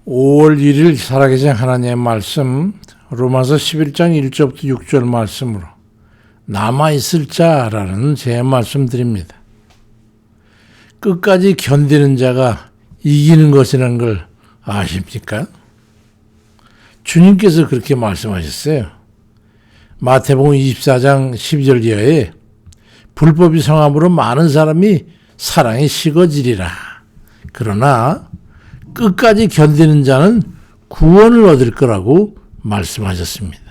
5월 1일 살아계신 하나님의 말씀 로마서 11장 1절부터 6절 말씀으로 남아있을 자라는 제 말씀 드립니다. 끝까지 견디는 자가 이기는 것이라는 걸 아십니까? 주님께서 그렇게 말씀하셨어요. 마태복음 24장 12절 이하에 불법이 성함으로 많은 사람이 사랑에 식어지리라. 그러나 끝까지 견디는 자는 구원을 얻을 거라고 말씀하셨습니다.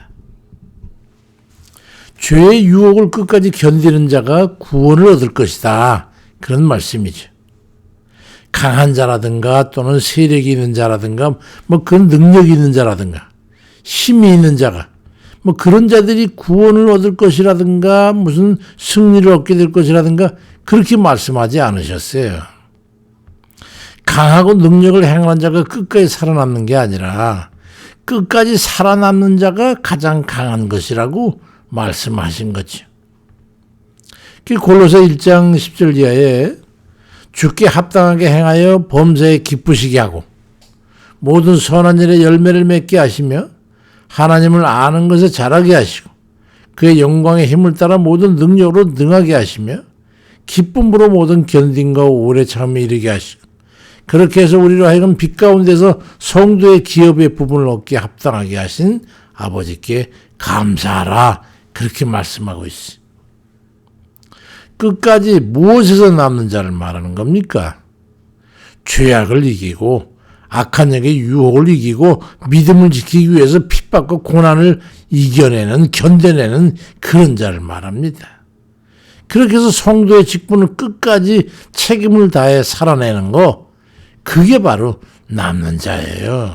죄의 유혹을 끝까지 견디는 자가 구원을 얻을 것이다. 그런 말씀이죠. 강한 자라든가 또는 세력이 있는 자라든가 그런 능력이 있는 자라든가 힘이 있는 자가 그런 자들이 구원을 얻을 것이라든가 무슨 승리를 얻게 될 것이라든가 그렇게 말씀하지 않으셨어요. 강하고 능력을 행하는 자가 끝까지 살아남는 게 아니라 끝까지 살아남는 자가 가장 강한 것이라고 말씀하신 거죠. 골로새 1장 10절 이하에 주께 합당하게 행하여 범사에 기쁘시게 하고 모든 선한 일에 열매를 맺게 하시며 하나님을 아는 것에 자라게 하시고 그의 영광의 힘을 따라 모든 능력으로 능하게 하시며 기쁨으로 모든 견딘과 오래 참음에 이르게 하시고 그렇게 해서 우리로 하여금 빛 가운데서 성도의 기업의 부분을 얻게 합당하게 하신 아버지께 감사하라. 그렇게 말씀하고 있어요. 끝까지 무엇에서 남는 자를 말하는 겁니까? 죄악을 이기고 악한 영의 유혹을 이기고 믿음을 지키기 위해서 핍박과 고난을 이겨내는 견뎌내는 그런 자를 말합니다. 그렇게 해서 성도의 직분을 끝까지 책임을 다해 살아내는 거 그게 바로 남는 자예요.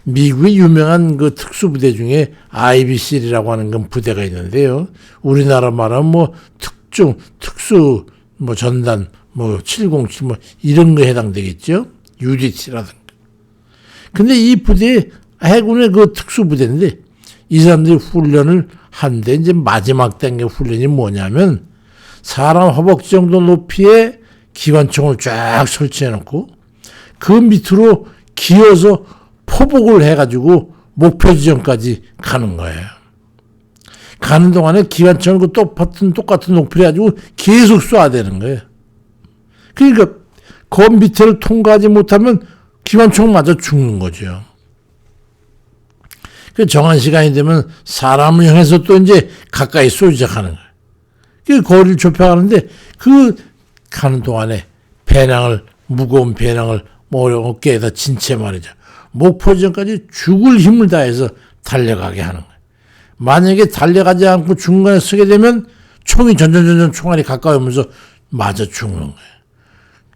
미국의 유명한 그 특수부대 중에 IBC라고 하는 건 부대가 있는데요. 우리나라 말하면 특수 전단 707 이런 거에 해당되겠죠. UDT라든가. 근데 이 부대 해군의 그 특수부대인데 이 사람들이 훈련을 한데 이제 마지막 단계 훈련이 뭐냐면 사람 허벅지 정도 높이에 기관총을 쫙 설치해 놓고 그 밑으로 기어서 포복을 해가지고 목표 지점까지 가는 거예요. 가는 동안에 기관총을 똑같은 높이를 가지고 계속 쏴야 되는 거예요. 그러니까 그 밑에를 통과하지 못하면 기관총 맞아 죽는 거죠. 그 정한 시간이 되면 사람을 향해서 또 이제 가까이 쏘기 시작하는 거예요. 그 거리를 좁혀가는데 그 가는 동안에 무거운 배낭을 어깨에다 진 채 말이죠. 목표 지점까지 죽을 힘을 다해서 달려가게 하는 거예요. 만약에 달려가지 않고 중간에 서게 되면 총이 전전 총알이 가까이 오면서 맞아 죽는 거예요.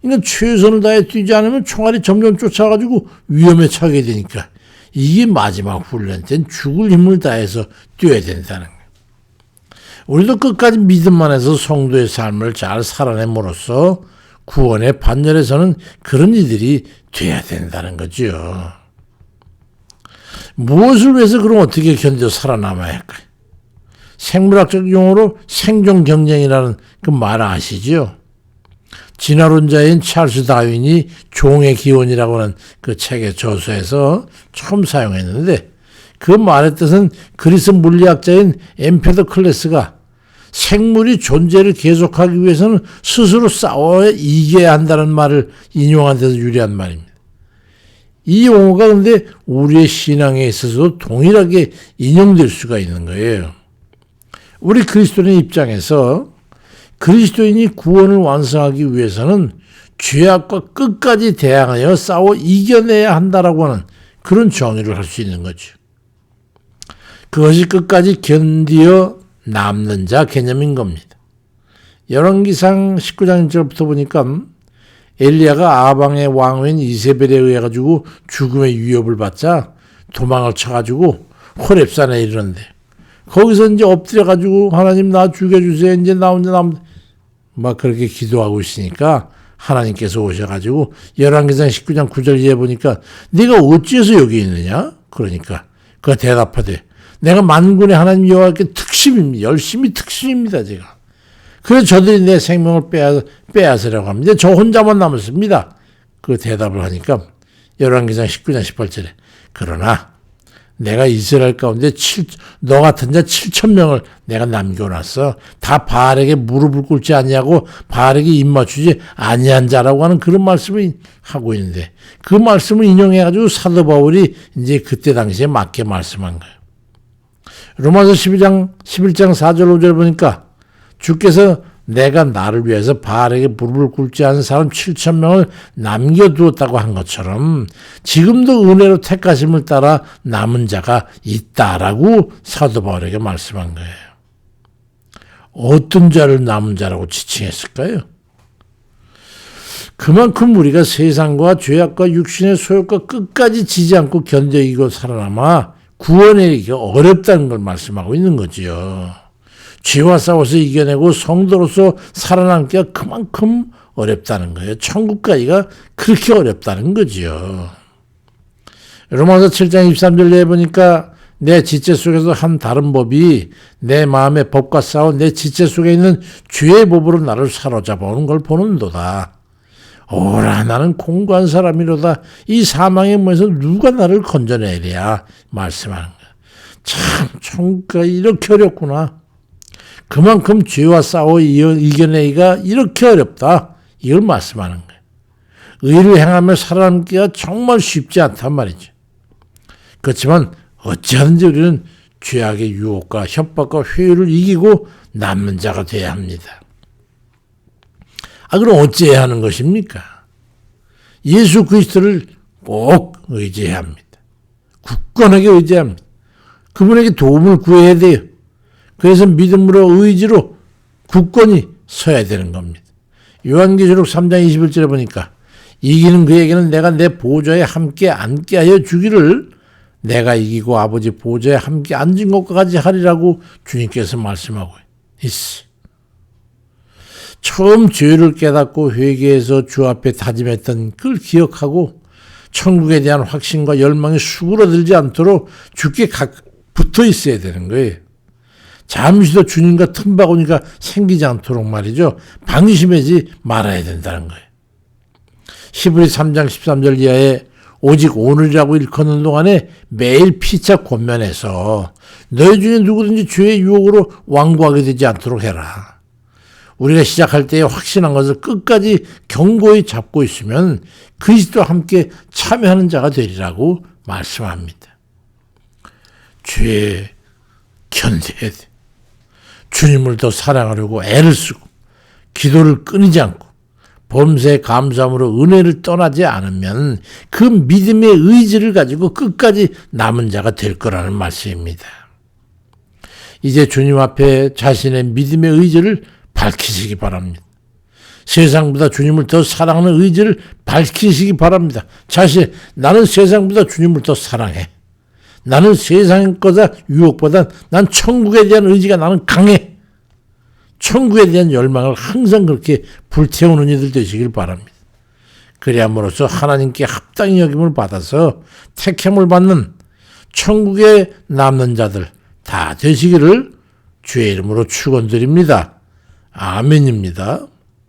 그러니까 최선을 다해 뛰지 않으면 총알이 점점 쫓아가지고 위험에 처하게 되니까 이게 마지막 훈련 때는 죽을 힘을 다해서 뛰어야 된다는 거예요. 우리도 끝까지 믿음만 해서 성도의 삶을 잘 살아냄으로써 구원의 반열에서는 그런 이들이 돼야 된다는 거죠. 무엇을 위해서 그럼 어떻게 견뎌 살아남아야 할까요? 생물학적 용어로 생존 경쟁이라는 그 말 아시죠? 진화론자인 찰스 다윈이 종의 기원이라고 하는 그 책의 저서에서 처음 사용했는데 그 말의 뜻은 그리스 물리학자인 엠페도클레스가 생물이 존재를 계속하기 위해서는 스스로 싸워 이겨야 한다는 말을 인용한 데서 유래한 말입니다. 이 용어가 근데 우리의 신앙에 있어서도 동일하게 인용될 수가 있는 거예요. 우리 그리스도인의 입장에서 그리스도인이 구원을 완성하기 위해서는 죄악과 끝까지 대항하여 싸워 이겨내야 한다라고 하는 그런 정의를 할 수 있는 거죠. 그것이 끝까지 견디어 남는 자 개념인 겁니다. 열왕기상 19장 1절부터 보니까 엘리야가 아방의 왕후인 이세벨에 의해 가지고 죽음의 위협을 받자 도망을 쳐가지고 호렙산에 이르는데 거기서 이제 엎드려 가지고 하나님 나 죽여주세요. 이제 나 혼자 막 그렇게 기도하고 있으니까 하나님께서 오셔가지고 열왕기상 19장 9절 이해 보니까 네가 어찌해서 여기 있느냐? 그러니까 그가 대답하되 내가 만군의 하나님 여호와께 특심입니다. 열심히 특심입니다. 제가. 그래서 저들이 내 생명을 빼앗으려고 합니다. 저 혼자만 남았습니다. 그 대답을 하니까 열왕기상 19장 18절에 그러나 내가 이스라엘 가운데 너 같은 자 7,000명을 내가 남겨놨어. 다 바알에게 무릎을 꿇지 아니하고 바알에게 입맞추지 아니한 자라고 하는 그런 말씀을 하고 있는데 그 말씀을 인용해가지고 사도 바울이 이제 그때 당시에 맞게 말씀한 거예요. 로마서 11장 4절 5절 보니까 주께서 내가 나를 위해서 바알에게 무릎을 꿇지 않은 사람 7,000명을 남겨두었다고 한 것처럼 지금도 은혜로 택하심을 따라 남은 자가 있다라고 사도 바울에게 말씀한 거예요. 어떤 자를 남은 자라고 지칭했을까요? 그만큼 우리가 세상과 죄악과 육신의 소욕과 끝까지 지지 않고 견뎌 이기고 살아남아 구원에 이르기가 어렵다는 걸 말씀하고 있는 거지요. 죄와 싸워서 이겨내고 성도로서 살아남기가 그만큼 어렵다는 거예요. 천국 가기가 그렇게 어렵다는 거지요. 로마서 7장 23절에 보니까 내 지체 속에서 한 다른 법이 내 마음의 법과 싸워 내 지체 속에 있는 죄의 법으로 나를 사로잡아오는 걸 보는도다. 오라 나는 공고한 사람이로다. 이 사망의 문에서 누가 나를 건져내랴 말씀하는 거야. 참 천국가 이렇게 어렵구나. 그만큼 죄와 싸워 이겨내기가 이렇게 어렵다. 이걸 말씀하는 거예요. 의를 행하며 살아남기가 정말 쉽지 않단 말이죠. 그렇지만 어찌하든지 우리는 죄악의 유혹과 협박과 회유를 이기고 남는 자가 되어야 합니다. 그럼 어찌해야 하는 것입니까? 예수 그리스도를 꼭 의지해야 합니다. 굳건하게 의지합니다. 그분에게 도움을 구해야 돼요. 그래서 믿음으로 의지로 굳건히 서야 되는 겁니다. 요한계시록 3장 21절에 보니까 이기는 그에게는 내가 내 보좌에 함께 앉게 하여 주기를 내가 이기고 아버지 보좌에 함께 앉은 것과 같이 하리라고 주님께서 말씀하고 있어. 처음 죄를 깨닫고 회개해서 주 앞에 다짐했던 그걸 기억하고 천국에 대한 확신과 열망이 수그러들지 않도록 주께 붙어 있어야 되는 거예요. 잠시도 주님과 틈바구니가 생기지 않도록 말이죠. 방심하지 말아야 된다는 거예요. 히브리 3장 13절 이하에 오직 오늘이라고 일컫는 동안에 매일 피차 권면해서 너희 중에 누구든지 죄의 유혹으로 완고하게 되지 않도록 해라. 우리가 시작할 때에 확신한 것을 끝까지 견고히 잡고 있으면 그리스도와 함께 참여하는 자가 되리라고 말씀합니다. 죄에 견뎌야 돼. 주님을 더 사랑하려고 애를 쓰고 기도를 끊이지 않고 범사에 감사함으로 은혜를 떠나지 않으면 그 믿음의 의지를 가지고 끝까지 남은 자가 될 거라는 말씀입니다. 이제 주님 앞에 자신의 믿음의 의지를 밝히시기 바랍니다. 세상보다 주님을 더 사랑하는 의지를 밝히시기 바랍니다. 나는 세상보다 주님을 더 사랑해. 나는 세상 거다 유혹보다 난 천국에 대한 의지가 나는 강해. 천국에 대한 열망을 항상 그렇게 불태우는 이들 되시길 바랍니다. 그래야므로써 하나님께 합당히 여김을 받아서 택함을 받는 천국에 남는 자들 다 되시기를 주의 이름으로 축원드립니다. 아멘입니다.